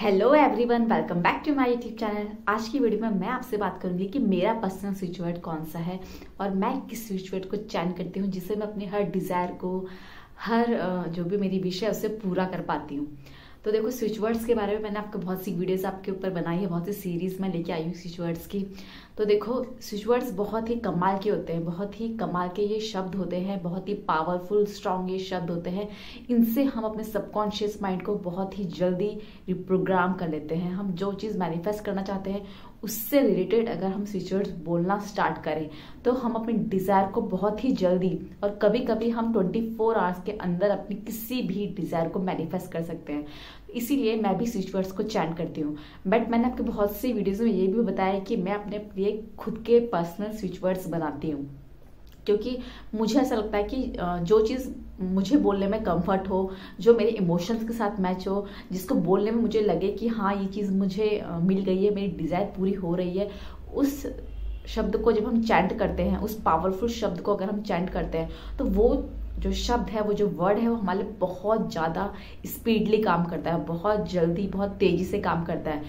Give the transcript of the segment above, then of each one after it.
Hello everyone, welcome back to my YouTube channel. आज की video में मैं आपसे बात करूंगी कि मेरा पर्सनल स्विच वर्ड कौन सा है और मैं किस स्विच वर्ड को चैन करती हूँ जिससे मैं अपने हर डिज़ायर को, हर जो भी मेरी विश है उसे पूरा कर पाती हूँ। तो देखो, स्विच वर्ड्स के बारे में मैंने आपको बहुत सी वीडियोस आपके ऊपर बनाई है, बहुत सी सीरीज में लेके आई हूँ स्विच वर्ड्स की। तो देखो, स्विच वर्ड्स बहुत ही कमाल के होते हैं, बहुत ही कमाल के ये शब्द होते हैं, बहुत ही पावरफुल स्ट्रॉन्ग ये शब्द होते हैं। इनसे हम अपने सबकॉन्शियस माइंड को बहुत ही जल्दी रिप्रोग्राम कर लेते हैं। हम जो चीज़ मैनिफेस्ट करना चाहते हैं उससे रिलेटेड अगर हम स्विच वर्ड्स बोलना स्टार्ट करें तो हम अपने डिज़ायर को बहुत ही जल्दी, और कभी कभी हम 24 आवर्स के अंदर अपनी किसी भी डिज़ायर को मैनिफेस्ट कर सकते हैं। इसीलिए मैं भी स्विच वर्ड्स को चैंट करती हूँ। बट मैंने आपको बहुत सी वीडियोज में ये भी बताया कि मैं अपने लिए खुद के पर्सनल स्विच वर्ड्स बनाती हूँ, क्योंकि मुझे ऐसा लगता है कि जो चीज़ मुझे बोलने में कंफर्ट हो, जो मेरे इमोशंस के साथ मैच हो, जिसको बोलने में मुझे लगे कि हाँ ये चीज़ मुझे मिल गई है, मेरी डिज़ायर पूरी हो रही है, उस शब्द को जब हम चैंट करते हैं, उस पावरफुल शब्द को अगर हम चैंट करते हैं तो वो जो शब्द है, वो जो वर्ड है, वो हमारे लिए बहुत ज़्यादा स्पीडली काम करता है, बहुत जल्दी, बहुत तेज़ी से काम करता है।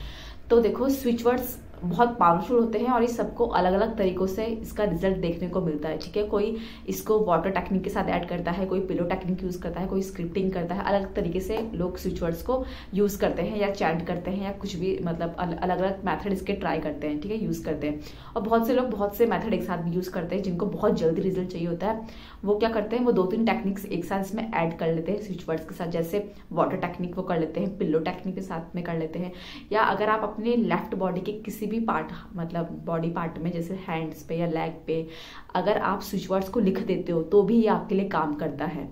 तो देखो, स्विच वर्ड्स बहुत पावरफुल होते हैं और इस सबको अलग अलग तरीकों से इसका रिजल्ट देखने को मिलता है। ठीक है, कोई इसको वाटर टेक्निक के साथ ऐड करता है, कोई पिलो टेक्निक यूज करता है, कोई स्क्रिप्टिंग करता है। अलग तरीके से लोग स्विच वर्ड्स को यूज करते हैं या चैंट करते हैं या कुछ भी, मतलब अलग अलग मेथड इसके ट्राई करते हैं। ठीक है, यूज करते हैं। और बहुत से लोग बहुत से मेथड एक साथ भी यूज करते हैं। जिनको बहुत जल्दी रिजल्ट चाहिए होता है वो क्या करते हैं, वो 2-3 टेक्निक्स एक साथ इसमें ऐड कर लेते हैं स्विच वर्ड्स के साथ। जैसे वाटर टेक्निक वो कर लेते हैं, पिलो टेक्निक के साथ में कर लेते हैं। या अगर आप अपने लेफ्ट बॉडी के किसी भी पार्ट, मतलब बॉडी पार्ट में, जैसे हैंड्स पे या लेग पे, अगर आप स्विच वर्ड्स को लिख देते हो तो भी ये आपके लिए काम करता है।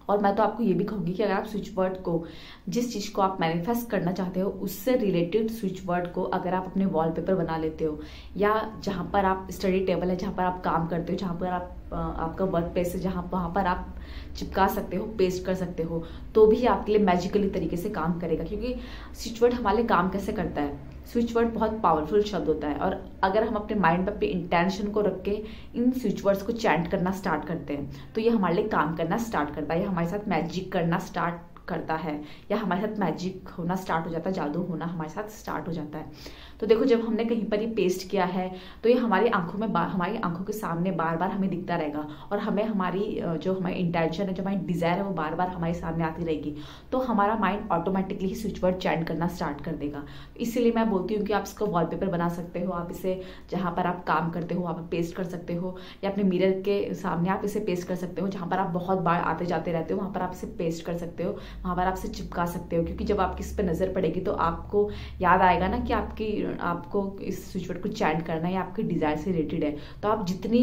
और मैं तो आपको ये भी कहूंगी कि अगर आप स्विच वर्ड को, जिस चीज को आप मैनिफेस्ट करना चाहते हो उससे रिलेटेड स्विच वर्ड को अगर आप अपने वॉलपेपर बना लेते हो, या जहां पर आप स्टडी टेबल है, जहां पर आप काम करते हो, जहां पर आपका वर्क प्लेस है, वहां पर आप चिपका सकते हो, पेस्ट कर सकते हो, तो भी आपके लिए मैजिकली तरीके से काम करेगा। क्योंकि स्विच वर्ड हमारे लिए काम कैसे करता है, स्विच वर्ड बहुत पावरफुल शब्द होता है, और अगर हम अपने माइंड पर अपने इंटेंशन को रख के इन स्विच वर्ड्स को चैंट करना स्टार्ट करते हैं तो ये हमारे लिए काम करना स्टार्ट करता है, ये हमारे साथ मैजिक करना स्टार्ट करता है, या हमारे साथ मैजिक होना स्टार्ट हो जाता है, जादू होना हमारे साथ स्टार्ट हो जाता है। तो देखो, जब हमने कहीं पर ये पेस्ट किया है तो ये हमारी आंखों में, हमारी आंखों के सामने बार बार हमें दिखता रहेगा, और हमें हमारी जो हमारी इंटेंशन है, जो हमारी डिजायर है, वो बार बार हमारे सामने आती रहेगी। तो हमारा माइंड ऑटोमेटिकली ही स्विच वर्ड चैंट करना स्टार्ट कर देगा। इसीलिए मैं बोलती हूँ कि आप इसको वॉलपेपर बना सकते हो, आप इसे जहाँ पर आप काम करते हो वहाँ पर पेस्ट कर सकते हो, या अपने मिरर के सामने आप इसे पेस्ट कर सकते हो, जहाँ पर आप बहुत बार आते जाते रहते हो वहाँ पर आप इसे पेस्ट कर सकते हो, वहाँ पर आप इसे चिपका सकते हो। क्योंकि जब आपकी इस पर नजर पड़ेगी तो आपको याद आएगा ना कि आपको इस स्विच वर्ड को चैंट करना है या आपके डिजायर से रिलेटेड है। तो आप जितनी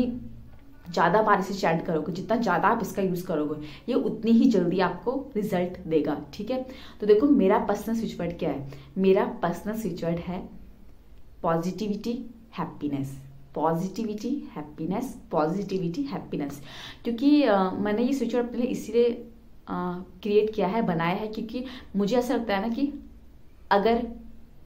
ज्यादा बार इसे चैंट करोगे, जितना ज्यादा आप इसका यूज करोगे, ये उतनी ही जल्दी आपको रिजल्ट देगा। ठीक है, तो देखो, मेरा पर्सनल स्विच वर्ड क्या है। मेरा पर्सनल स्विच वर्ड है positivity, happiness. Positivity, happiness, positivity, happiness. क्योंकि मैंने ये स्विच वर्ड अपने लिए इसीलिए क्रिएट किया है, बनाया है, क्योंकि मुझे ऐसा लगता है ना कि अगर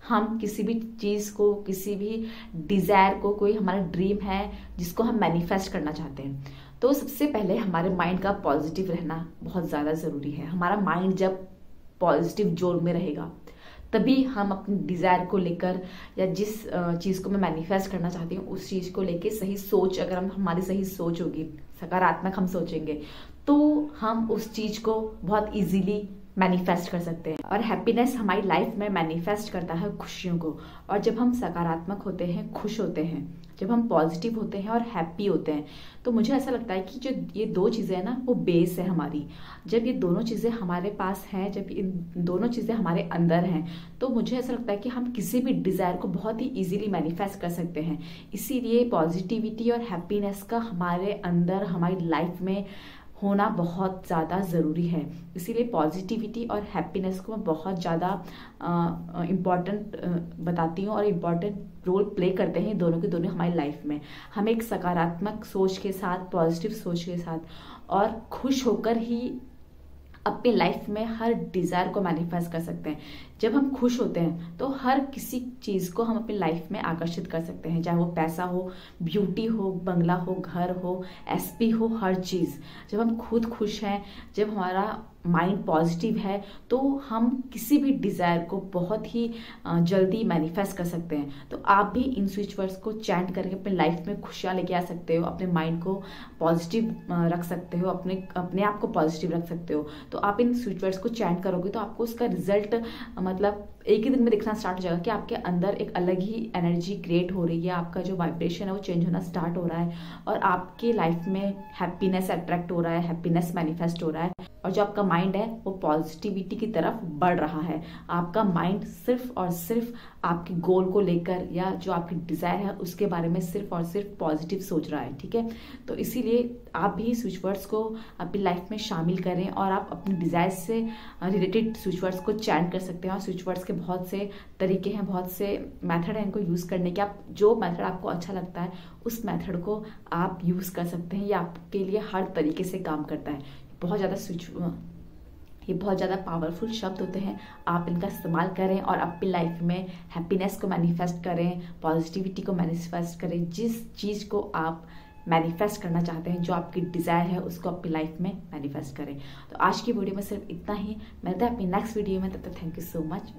हम किसी भी चीज को, किसी भी डिजायर को, कोई हमारा ड्रीम है जिसको हम मैनिफेस्ट करना चाहते हैं, तो सबसे पहले हमारे माइंड का पॉजिटिव रहना बहुत ज्यादा जरूरी है। हमारा माइंड जब पॉजिटिव जोन में रहेगा तभी हम अपनी डिजायर को लेकर, या जिस चीज को मैं मैनिफेस्ट करना चाहती हूँ उस चीज को लेकर सही सोच, अगर हमारी सही सोच होगी, सकारात्मक हम सोचेंगे, तो हम उस चीज को बहुत इजीली मैनिफेस्ट कर सकते हैं। और हैप्पीनेस हमारी लाइफ में मैनिफेस्ट करता है खुशियों को। और जब हम सकारात्मक होते हैं, खुश होते हैं, जब हम पॉजिटिव होते हैं और हैप्पी होते हैं, तो मुझे ऐसा लगता है कि जो ये दो चीज़ें हैं ना, वो बेस है हमारी। जब ये दोनों चीज़ें हमारे पास हैं, जब ये दोनों चीज़ें हमारे अंदर हैं, तो मुझे ऐसा लगता है कि हम किसी भी डिज़ायर को बहुत ही इजीली मैनिफेस्ट कर सकते हैं। इसीलिए पॉजिटिविटी और हैप्पीनेस का हमारे अंदर, हमारी लाइफ में होना बहुत ज़्यादा ज़रूरी है। इसीलिए पॉजिटिविटी और हैप्पीनेस को मैं बहुत ज़्यादा इम्पॉर्टेंट बताती हूँ, और इम्पॉर्टेंट रोल प्ले करते हैं दोनों के दोनों हमारी लाइफ में। हम एक सकारात्मक सोच के साथ, पॉजिटिव सोच के साथ और खुश होकर ही अपनी लाइफ में हर डिज़ायर को मैनिफेस्ट कर सकते हैं। जब हम खुश होते हैं तो हर किसी चीज़ को हम अपनी लाइफ में आकर्षित कर सकते हैं, चाहे वो पैसा हो, ब्यूटी हो, बंगला हो, घर हो, एसपी हो, हर चीज़। जब हम खुद खुश हैं, जब हमारा माइंड पॉजिटिव है, तो हम किसी भी डिज़ायर को बहुत ही जल्दी मैनिफेस्ट कर सकते हैं। तो आप भी इन स्विच वर्ड्स को चैंट करके अपने लाइफ में खुशियाँ लेके आ सकते हो, अपने माइंड को पॉजिटिव रख सकते हो, अपने आप को पॉजिटिव रख सकते हो। तो आप इन स्विच वर्ड्स को चैंट करोगे तो आपको उसका रिजल्ट मतलब एक ही दिन में दिखना स्टार्ट हो जाएगा कि आपके अंदर एक अलग ही एनर्जी क्रिएट हो रही है, आपका जो वाइब्रेशन है वो चेंज होना स्टार्ट हो रहा है और आपके लाइफ में हैप्पीनेस अट्रैक्ट हो रहा है, हैप्पीनेस मैनिफेस्ट हो रहा है और जो आपका माइंड है वो पॉजिटिविटी की तरफ बढ़ रहा है। आपका माइंड सिर्फ और सिर्फ आपके गोल को लेकर या जो आपकी डिजायर है उसके बारे में सिर्फ और सिर्फ पॉजिटिव सोच रहा है, ठीक है। तो इसीलिए आप भी स्विच वर्ड्स को अपनी लाइफ में शामिल करें और आप अपनी डिजायर से रिलेटेड स्विच वर्ड्स को चैंट कर सकते हैं। और स्विच वर्ड्स के बहुत से तरीके हैं, बहुत से मेथड हैं इनको यूज़ करने के। आप जो मेथड आपको अच्छा लगता है उस मेथड को आप यूज़ कर सकते हैं, ये आपके लिए हर तरीके से काम करता है। ये बहुत ज़्यादा पावरफुल शब्द होते हैं, आप इनका इस्तेमाल करें और अपनी लाइफ में हैप्पीनेस को मैनिफेस्ट करें, पॉजिटिविटी को मैनिफेस्ट करें। जिस चीज़ को आप मैनिफेस्ट करना चाहते हैं, जो आपकी डिज़ायर है, उसको अपनी लाइफ में मैनिफेस्ट करें। तो आज की वीडियो में सिर्फ इतना ही, मिलता है अपनी नेक्स्ट वीडियो में, तब तक थैंक यू सो मच।